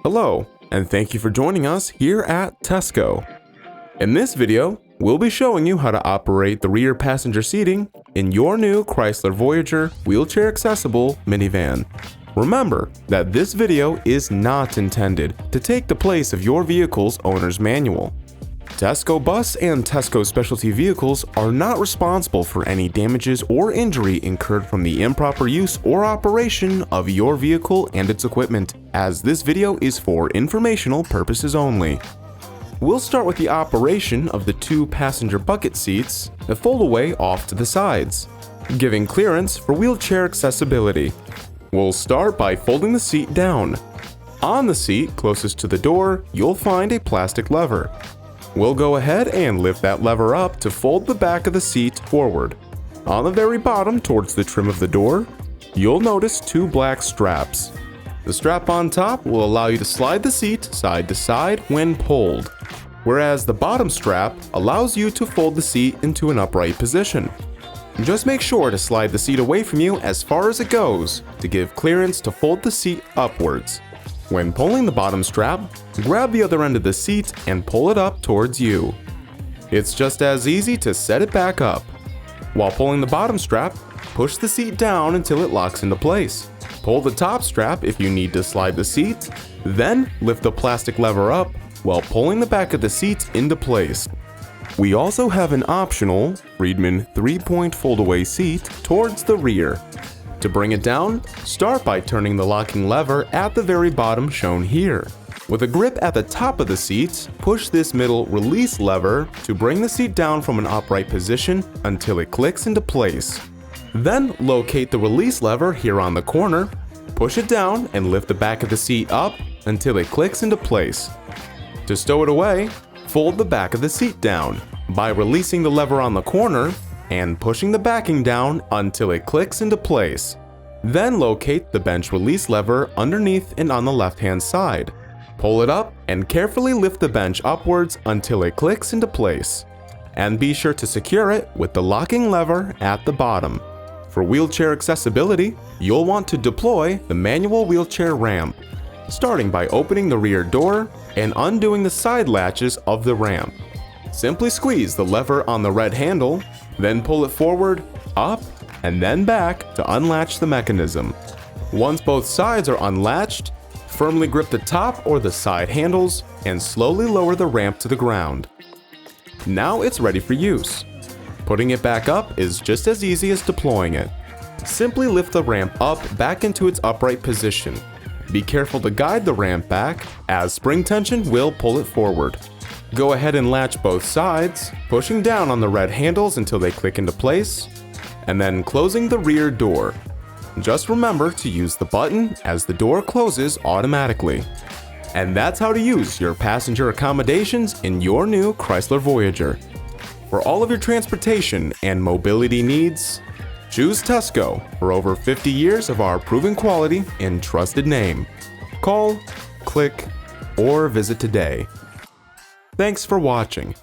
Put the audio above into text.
Hello, and thank you for joining us here at Tesco. In this video, we'll be showing you how to operate the rear passenger seating in your new Chrysler Voyager wheelchair accessible minivan. Remember that this video is not intended to take the place of your vehicle's owner's manual. Tesco Bus and Tesco Specialty Vehicles are not responsible for any damages or injury incurred from the improper use or operation of your vehicle and its equipment, as this video is for informational purposes only. We'll start with the operation of the two passenger bucket seats that fold away off to the sides, giving clearance for wheelchair accessibility. We'll start by folding the seat down. On the seat closest to the door, you'll find a plastic lever. We'll go ahead and lift that lever up to fold the back of the seat forward. On the very bottom towards the trim of the door, you'll notice two black straps. The strap on top will allow you to slide the seat side to side when pulled, whereas the bottom strap allows you to fold the seat into an upright position. Just make sure to slide the seat away from you as far as it goes to give clearance to fold the seat upwards. When pulling the bottom strap, grab the other end of the seat and pull it up towards you. It's just as easy to set it back up. While pulling the bottom strap, push the seat down until it locks into place. Pull the top strap if you need to slide the seat, then lift the plastic lever up while pulling the back of the seat into place. We also have an optional Freedman 3-point foldaway seat towards the rear. To bring it down, start by turning the locking lever at the very bottom shown here. With a grip at the top of the seat, push this middle release lever to bring the seat down from an upright position until it clicks into place. Then locate the release lever here on the corner, push it down and lift the back of the seat up until it clicks into place. To stow it away, fold the back of the seat down by releasing the lever on the corner and pushing the backing down until it clicks into place. Then locate the bench release lever underneath and on the left-hand side. Pull it up and carefully lift the bench upwards until it clicks into place. And be sure to secure it with the locking lever at the bottom. For wheelchair accessibility, you'll want to deploy the manual wheelchair ramp, starting by opening the rear door and undoing the side latches of the ramp. Simply squeeze the lever on the red handle, then pull it forward, up, and then back to unlatch the mechanism. Once both sides are unlatched, firmly grip the top or the side handles and slowly lower the ramp to the ground. Now it's ready for use. Putting it back up is just as easy as deploying it. Simply lift the ramp up back into its upright position. Be careful to guide the ramp back, as spring tension will pull it forward. Go ahead and latch both sides, pushing down on the red handles until they click into place, and then closing the rear door. Just remember to use the button as the door closes automatically. And that's how to use your passenger accommodations in your new Chrysler Voyager. For all of your transportation and mobility needs, choose Tesco for over 50 years of our proven quality and trusted name. Call, click, or visit today. Thanks for watching.